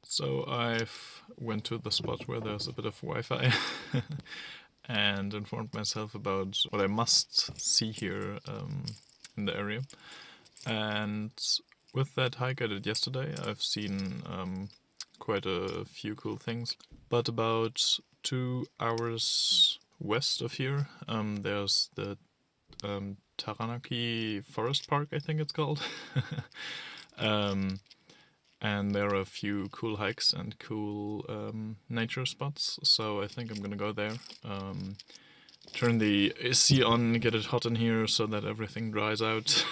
So I've went to the spot where there's a bit of Wi-Fi and informed myself about what I must see here in the area. And with that hike I did yesterday, I've seen quite a few cool things. But about 2 hours west of here, there's the Taranaki Forest Park, I think it's called. And there are a few cool hikes and cool nature spots, so I think I'm gonna go there. Turn the AC on, get it hot in here so that everything dries out,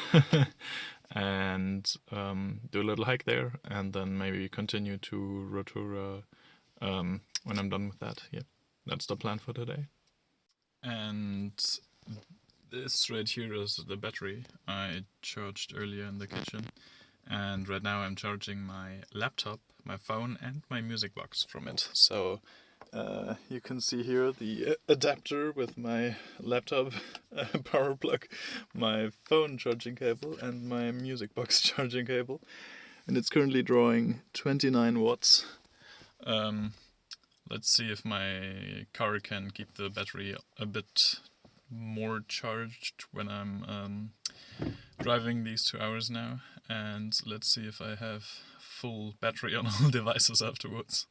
and do a little hike there, and then maybe continue to Rotorua when I'm done with that. Yeah, that's the plan for today. And this right here is the battery I charged earlier in the kitchen. And right now I'm charging my laptop, my phone, and my music box from it. So you can see here the adapter with my laptop power plug, my phone charging cable, and my music box charging cable. And it's currently drawing 29 watts. Let's see if my car can keep the battery a bit more charged when I'm driving these 2 hours now, and let's see if I have full battery on all devices afterwards.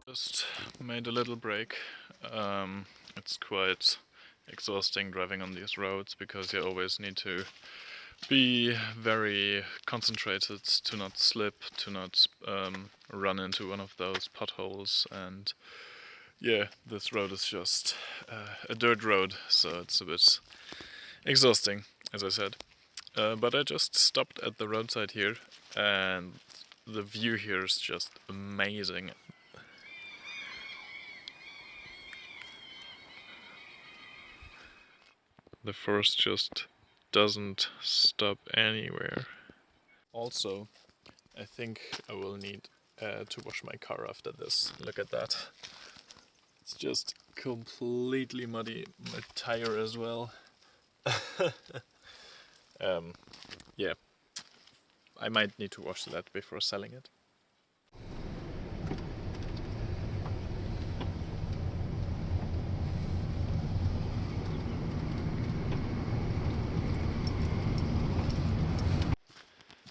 Just made a little break. It's quite exhausting driving on these roads because you always need to be very concentrated to not slip, to not run into one of those potholes. And yeah, this road is just a dirt road, so it's a bit exhausting, as I said. But I just stopped at the roadside here, and the view here is just amazing. The forest just doesn't stop anywhere. Also, I think I will need to wash my car after this. Look at that. It's just completely muddy. My tire as well. Yeah, I might need to wash that before selling it.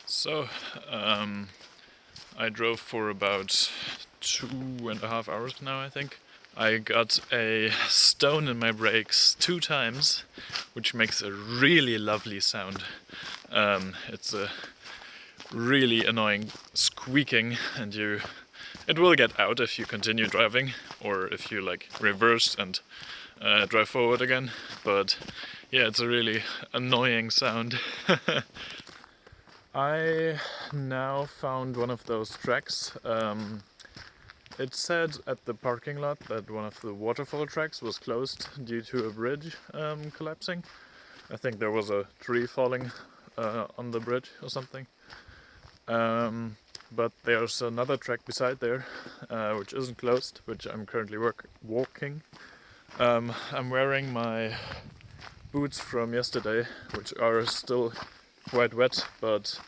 So, I drove for about 2.5 hours now, I think. I got a stone in my brakes 2 times, which makes a really lovely sound. It's a really annoying squeaking, and it will get out if you continue driving, or if you like reverse and drive forward again. But yeah, it's a really annoying sound. I now found one of those tracks. It said at the parking lot that one of the waterfall tracks was closed due to a bridge collapsing. I think there was a tree falling on the bridge or something. But there's another track beside there, which isn't closed, which I'm currently walking. I'm wearing my boots from yesterday, which are still quite wet, but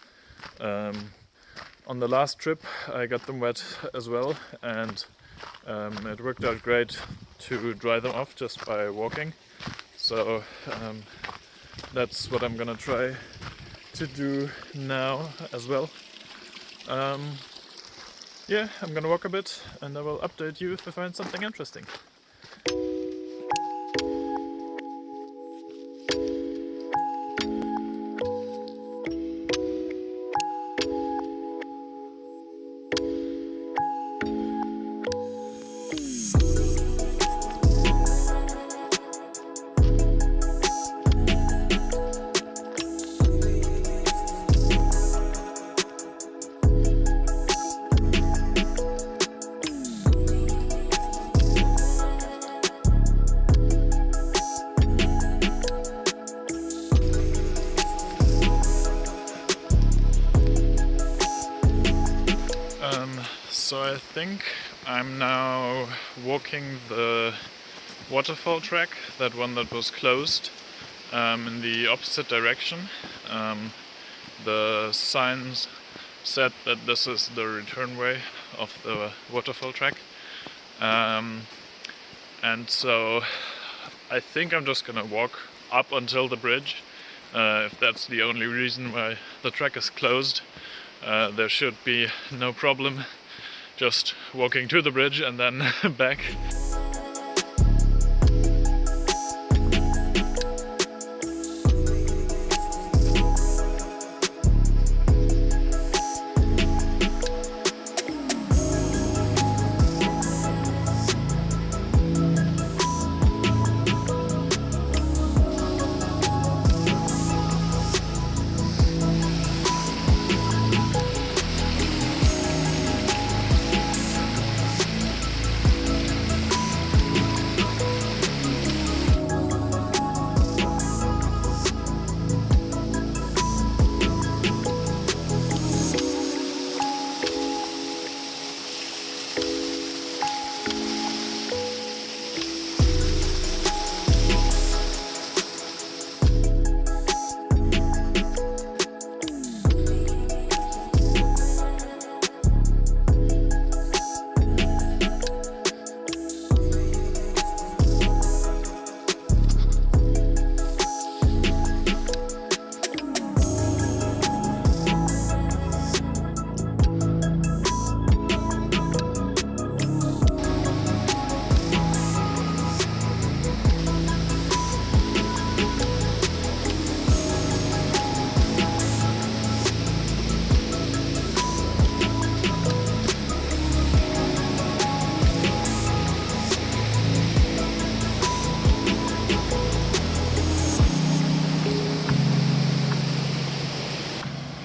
on the last trip I got them wet as well, and it worked out great to dry them off just by walking. So that's what I'm gonna try to do now as well. Yeah, I'm gonna walk a bit and I will update you if I find something interesting. So I think I'm now walking the waterfall track, that one that was closed, in the opposite direction. The signs said that this is the return way of the waterfall track. And so I think I'm just gonna walk up until the bridge. If that's the only reason why the track is closed, there should be no problem just walking to the bridge and then back.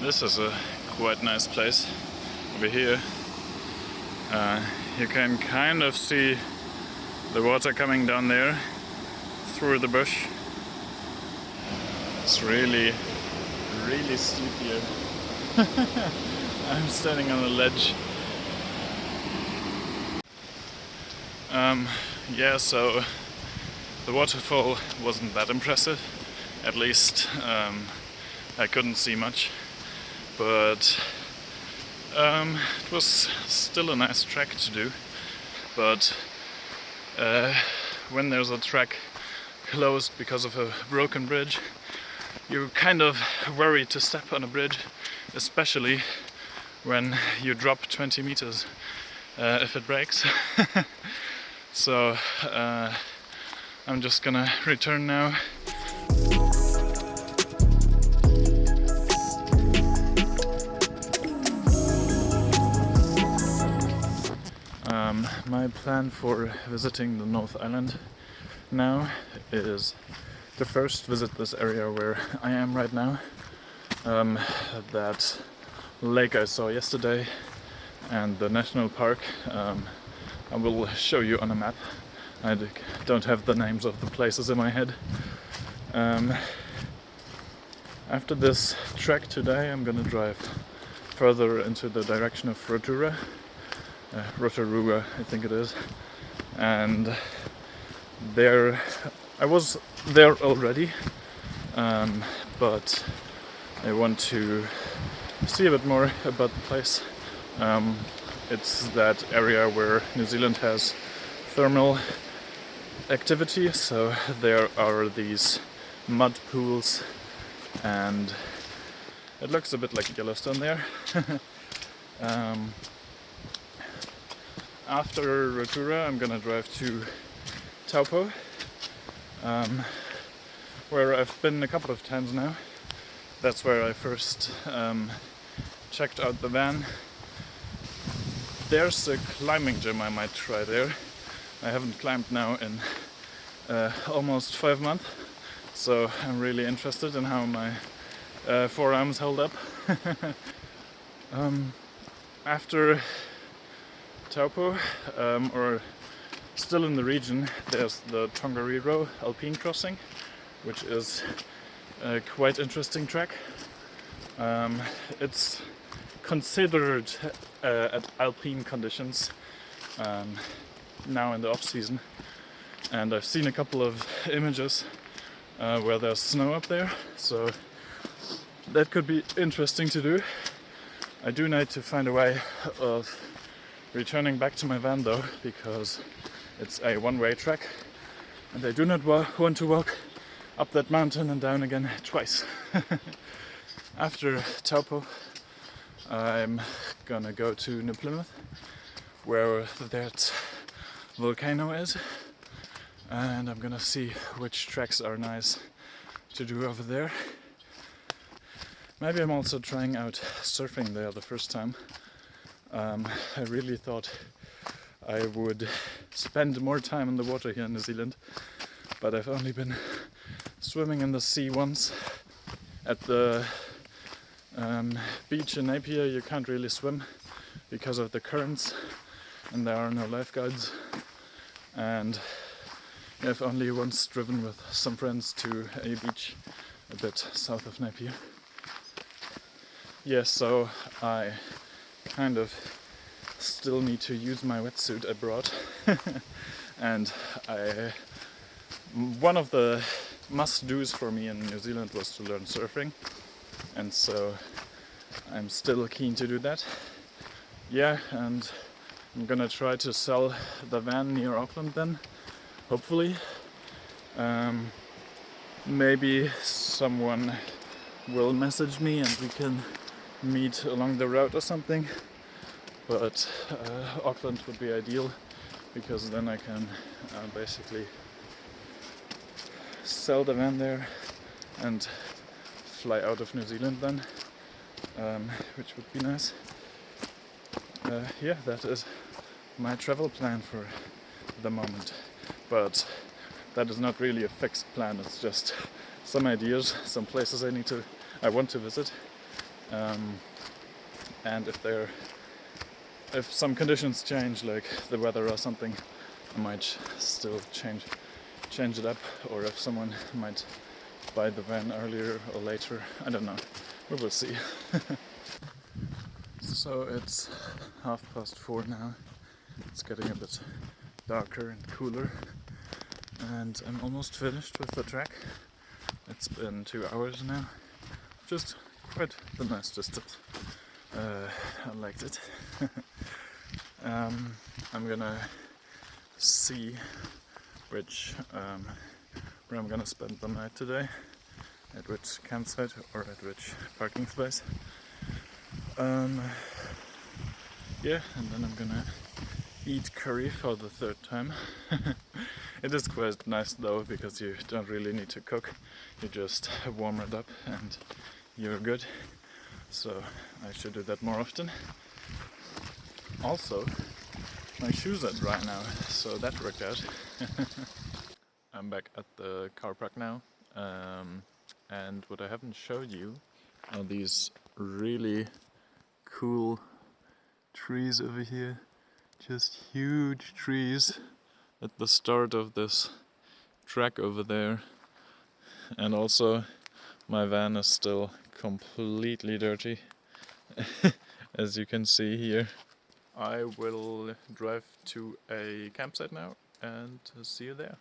This is a quite nice place over here. You can kind of see the water coming down there through the bush. It's really steep here. I'm standing on a ledge. Yeah, so the waterfall wasn't that impressive. At least I couldn't see much. But it was still a nice track to do. But when there's a track closed because of a broken bridge, you're kind of worried to step on a bridge, especially when you drop 20 meters if it breaks. So I'm just gonna return now. My plan for visiting the North Island now is to first visit this area where I am right now. That lake I saw yesterday and the national park. I will show you on a map. I don't have the names of the places in my head. After this trek today, I'm gonna drive further into the direction of Rotorua. Rotorua, I think it is. And there, I was there already, but I want to see a bit more about the place. It's that area where New Zealand has thermal activity, so there are these mud pools, and it looks a bit like Yellowstone there. After Rotorua, I'm gonna drive to Taupo, where I've been a couple of times now. That's where I first checked out the van. There's a climbing gym I might try there. I haven't climbed now in almost 5 months, so I'm really interested in how my forearms hold up. After Taupo, or still in the region, there's the Tongariro Alpine Crossing, which is a quite interesting track. It's considered at alpine conditions now in the off season, and I've seen a couple of images where there's snow up there, so that could be interesting to do. I do need to find a way of returning back to my van though, because it's a one-way track and I do not want to walk up that mountain and down again twice. After Taupo, I'm gonna go to New Plymouth, where that volcano is, and I'm gonna see which tracks are nice to do over there. Maybe I'm also trying out surfing there the first time. I really thought I would spend more time in the water here in New Zealand, but I've only been swimming in the sea once. At the beach in Napier you can't really swim because of the currents and there are no lifeguards, and I've only once driven with some friends to a beach a bit south of Napier. Yes, so I kind of still need to use my wetsuit I brought and one of the must-dos for me in New Zealand was to learn surfing, and so I'm still keen to do that. Yeah, and I'm gonna try to sell the van near Auckland then, hopefully. Maybe someone will message me and we can meet along the road or something, but Auckland would be ideal because then I can basically sell the van there and fly out of New Zealand then, which would be nice. Yeah, that is my travel plan for the moment, but that is not really a fixed plan. It's just some ideas, some places I want to visit, and if some conditions change, like the weather or something, I might still change it up, or if someone might buy the van earlier or later, I don't know, we will see. So it's 4:30 now, it's getting a bit darker and cooler, and I'm almost finished with the track. It's been 2 hours now, just quite the nice distance. I liked it. I'm gonna see where I'm gonna spend the night today, at which campsite or at which parking space. Yeah, and then I'm gonna eat curry for the 3rd time. It is quite nice though, because you don't really need to cook, you just warm it up and you're good. So I should do that more often. Also, my shoes are dry now, so that worked out. I'm back at the car park now, and what I haven't showed you are these really cool trees over here. Just huge trees at the start of this track over there. And also my van is still completely dirty, as you can see here. I will drive to a campsite now and see you there.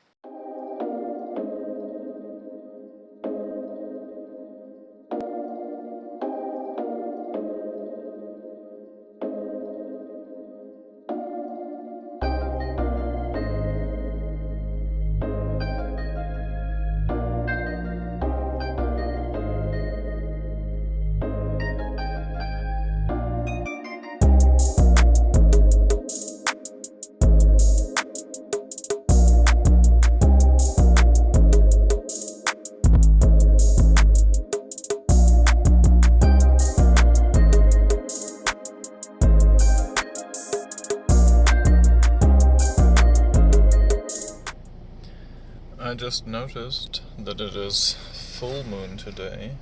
I just noticed that it is full moon today,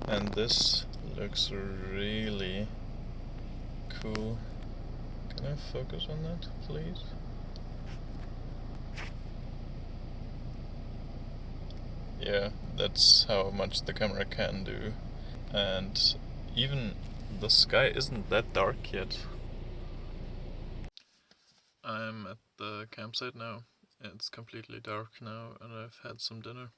and this looks really cool. Can I focus on that, please? Yeah, that's how much the camera can do. And even the sky isn't that dark yet. I'm at the campsite now. It's completely dark now, and I've had some dinner.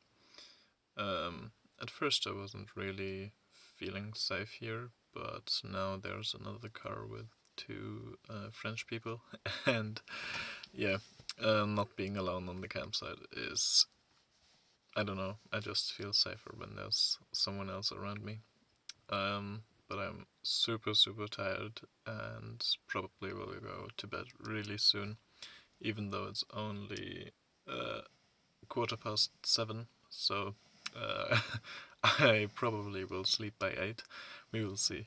At first I wasn't really feeling safe here, but now there's another car with two French people, and yeah, not being alone on the campsite is, I don't know, I just feel safer when there's someone else around me. But I'm super, super tired and probably will go to bed really soon, even though it's only 7:15, so I probably will sleep by 8. We will see.